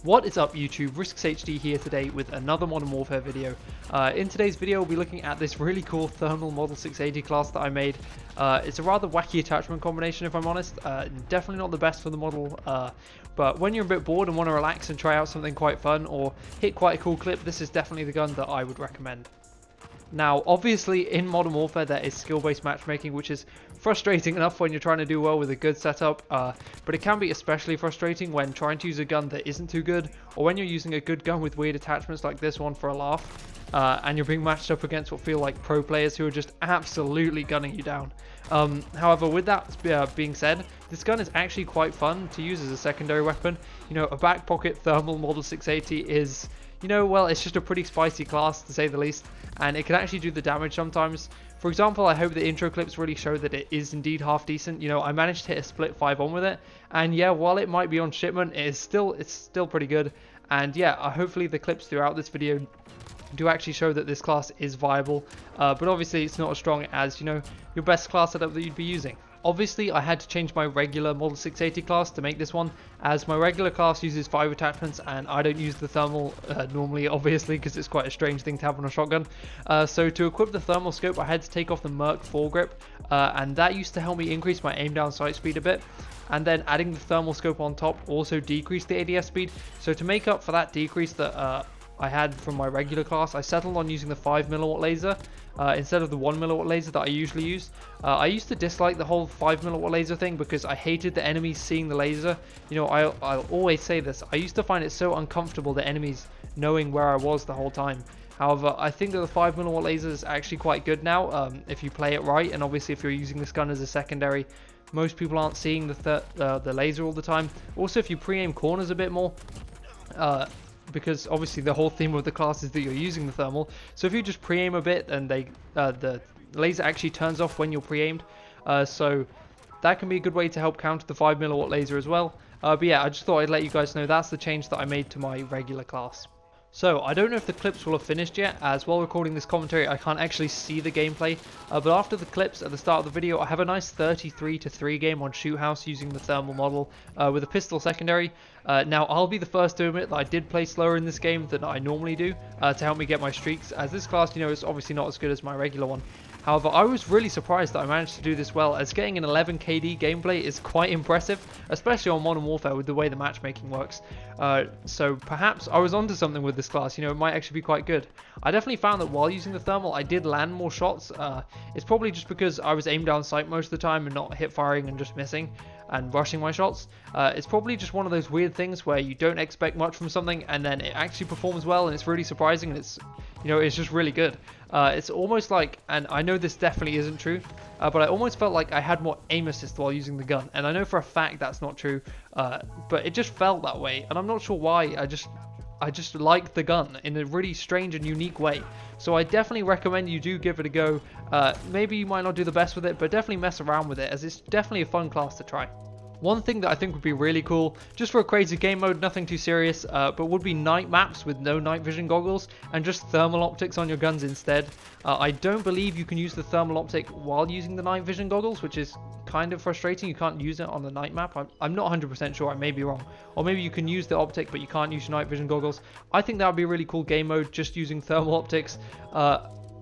What is up YouTube, RiskzzHD here today with another Modern Warfare video. In today's video we'll be looking at this really cool thermal Model 680 class that I made. It's a rather wacky attachment combination if I'm honest, definitely not the best for the model, but when you're a bit bored and want to relax and try out something quite fun or hit quite a cool clip, this is definitely the gun that I would recommend. Now, obviously, in Modern Warfare, there is skill-based matchmaking, which is frustrating enough when you're trying to do well with a good setup, but it can be especially frustrating when trying to use a gun that isn't too good, or when you're using a good gun with weird attachments like this one for a laugh, and you're being matched up against what feel like pro players who are just absolutely gunning you down. However, with that being said, this gun is actually quite fun to use as a secondary weapon. You know, a back pocket thermal Model 680 is... well, it's just a pretty spicy class to say the least, and it can actually do the damage sometimes. For example, I hope the intro clips really show that it is indeed half decent. I managed to hit a split 5-on with it, and yeah, while it might be on shipment, it's still pretty good. And yeah, hopefully the clips throughout this video do actually show that this class is viable, but obviously it's not as strong as, your best class setup that you'd be using. Obviously, I had to change my regular Model 680 class to make this one, as my regular class uses 5 attachments and I don't use the thermal normally, obviously, because it's quite a strange thing to have on a shotgun. So to equip the thermal scope, I had to take off the Merc foregrip, and that used to help me increase my aim down sight speed a bit. And then adding the thermal scope on top also decreased the ADS speed. So to make up for that decrease that I had from my regular class, I settled on using the 5mm laser instead of the 1mm laser that I usually use. I used to dislike the whole 5mm laser thing because I hated the enemies seeing the laser. I'll always say this, I used to find it so uncomfortable, the enemies knowing where I was the whole time. However, I think that the 5mm laser is actually quite good now if you play it right, and obviously if you're using this gun as a secondary. Most people aren't seeing the laser all the time. Also, if you pre-aim corners a bit more, because obviously the whole theme of the class is that you're using the thermal, so if you just pre-aim a bit and the laser actually turns off when you're pre-aimed, so that can be a good way to help counter the 5mm laser as well. But yeah, I just thought I'd let you guys know that's the change that I made to my regular class. So, I don't know if the clips will have finished yet, as while recording this commentary I can't actually see the gameplay, but after the clips at the start of the video I have a nice 33-3 game on Shoot House using the thermal model with a pistol secondary. Now I'll be the first to admit that I did play slower in this game than I normally do to help me get my streaks, as this class is obviously not as good as my regular one. However, I was really surprised that I managed to do this well, as getting an 11 KD gameplay is quite impressive, especially on Modern Warfare with the way the matchmaking works. So perhaps I was onto something with this class, it might actually be quite good. I definitely found that while using the thermal I did land more shots. It's probably just because I was aimed down sight most of the time and not hip firing and just missing and rushing my shots. It's probably just one of those weird things where you don't expect much from something and then it actually performs well and it's really surprising and it's just really good. It's almost like, and I know this definitely isn't true, but I almost felt like I had more aim assist while using the gun, and I know for a fact that's not true, but it just felt that way, and I'm not sure why. I just like the gun in a really strange and unique way. So I definitely recommend you do give it a go. Maybe you might not do the best with it, but definitely mess around with it, as it's definitely a fun class to try. One thing that I think would be really cool, just for a crazy game mode, nothing too serious, but would be night maps with no night vision goggles and just thermal optics on your guns instead. I don't believe you can use the thermal optic while using the night vision goggles, which is kind of frustrating. You can't use it on the night map. I'm not 100% sure, I may be wrong. Or maybe you can use the optic but you can't use your night vision goggles. I think that would be a really cool game mode, just using thermal optics.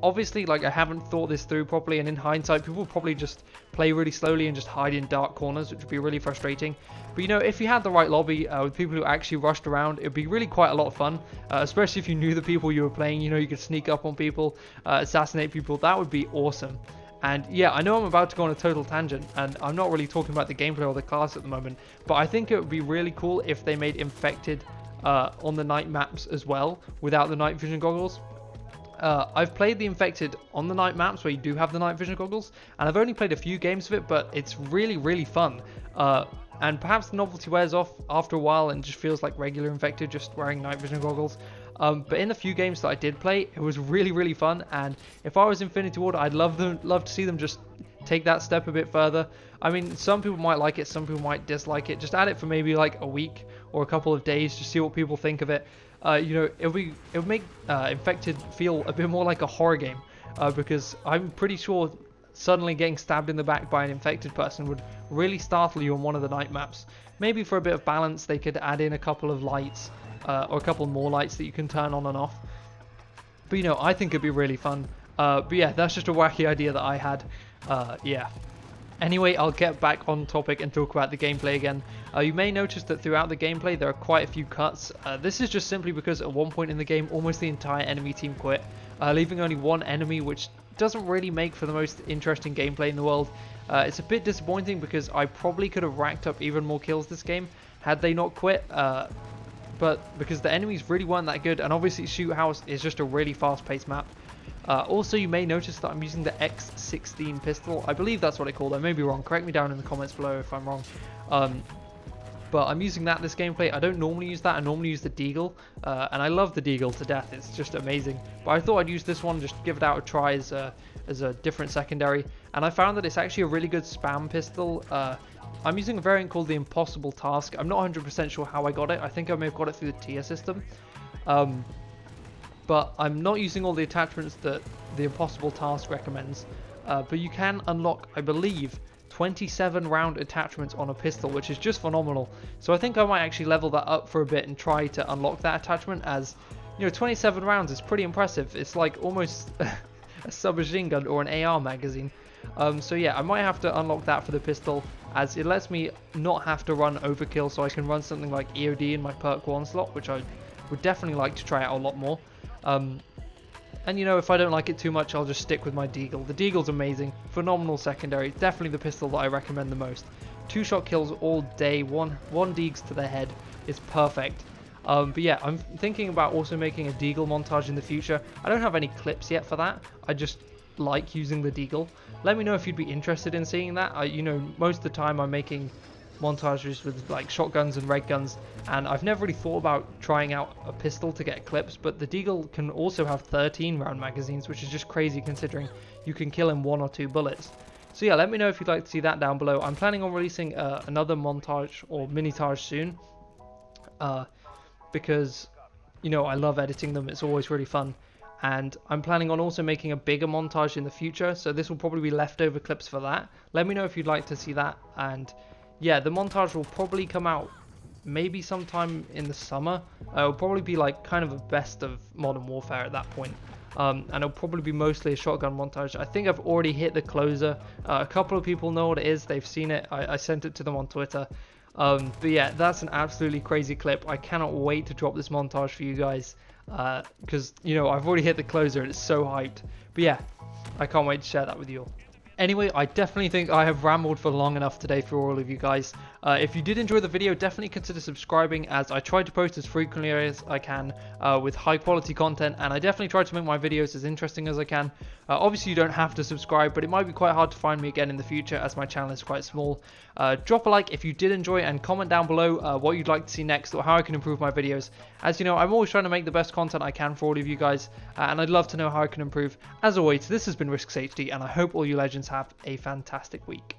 Obviously, I haven't thought this through properly, and in hindsight people would probably just play really slowly and just hide in dark corners, which would be really frustrating. But if you had the right lobby with people who actually rushed around, it would be really quite a lot of fun, especially if you knew the people you were playing. You could sneak up on people, assassinate people. That would be awesome. And yeah, I know I'm about to go on a total tangent, and I'm not really talking about the gameplay or the class at the moment, but I think it would be really cool if they made Infected on the night maps as well, without the night vision goggles. I've played the Infected on the night maps where you do have the night vision goggles, and I've only played a few games of it, but it's really fun. And perhaps the novelty wears off after a while and just feels like regular Infected, just wearing night vision goggles. But in the few games that I did play, it was really fun, and if I was Infinity Ward, I'd love to see them just take that step a bit further. I mean, some people might like it, some people might dislike it. Just add it for maybe like a week or a couple of days to see what people think of it. It would make Infected feel a bit more like a horror game, because I'm pretty sure suddenly getting stabbed in the back by an infected person would really startle you on one of the night maps. Maybe for a bit of balance they could add in a couple of lights or a couple more lights that you can turn on and off. But you know, I think it'd be really fun. But yeah, that's just a wacky idea that I had. Yeah. Anyway, I'll get back on topic and talk about the gameplay again. You may notice that throughout the gameplay there are quite a few cuts. This is just simply because at one point in the game almost the entire enemy team quit, leaving only one enemy, which doesn't really make for the most interesting gameplay in the world. It's a bit disappointing because I probably could have racked up even more kills this game had they not quit. But because the enemies really weren't that good, and obviously Shoot House is just a really fast-paced map. Also, you may notice that I'm using the X16 pistol. I believe that's what it's called. I may be wrong. Correct me down in the comments below if I'm wrong. But I'm using that this gameplay. I don't normally use that. I normally use the Deagle. And I love the Deagle to death. It's just amazing. But I thought I'd use this one, just give it out a try as a different secondary. And I found that it's actually a really good spam pistol. I'm using a variant called the Impossible Task. I'm not 100% sure how I got it. I think I may have got it through the tier system. But I'm not using all the attachments that the Impossible Task recommends. But you can unlock, I believe, 27 round attachments on a pistol, which is just phenomenal. So I think I might actually level that up for a bit and try to unlock that attachment, as, you know, 27 rounds is pretty impressive. It's like almost a submachine gun or an AR magazine. So yeah, I might have to unlock that for the pistol, as it lets me not have to run overkill, so I can run something like EOD in my perk 1 slot, which I would definitely like to try out a lot more. And you know, if I don't like it too much, I'll just stick with my Deagle. The Deagle's amazing, phenomenal secondary, definitely the pistol that I recommend the most. 2-shot kills all day, one Deags to the head is perfect. But yeah, I'm thinking about also making a Deagle montage in the future. I don't have any clips yet for that, I just like using the Deagle. Let me know if you'd be interested in seeing that. You know, most of the time I'm making montages with like shotguns and red guns, and I've never really thought about trying out a pistol to get clips, but the Deagle can also have 13 round magazines, which is just crazy considering you can kill in 1 or 2 bullets. So yeah, let me know if you'd like to see that down below. I'm planning on releasing another montage or mini-tage soon, because, you know, I love editing them, it's always really fun. And I'm planning on also making a bigger montage in the future, so this will probably be leftover clips for that. Let me know if you'd like to see that. And yeah, the montage will probably come out maybe sometime in the summer. It'll probably be like kind of a best of Modern Warfare at that point. And it'll probably be mostly a shotgun montage. I think I've already hit the closer. A couple of people know what it is, they've seen it. I sent it to them on Twitter. But yeah, that's an absolutely crazy clip. I cannot wait to drop this montage for you guys, because, you know, I've already hit the closer and it's so hyped. But yeah, I can't wait to share that with you all. Anyway, I definitely think I have rambled for long enough today for all of you guys. If you did enjoy the video, definitely consider subscribing, as I try to post as frequently as I can with high quality content, and I definitely try to make my videos as interesting as I can. Obviously you don't have to subscribe, but it might be quite hard to find me again in the future as my channel is quite small. Drop a like if you did enjoy, and comment down below what you'd like to see next or how I can improve my videos. As you know, I'm always trying to make the best content I can for all of you guys, and I'd love to know how I can improve. As always, this has been RiskzzHD, and I hope all you legends have a fantastic week.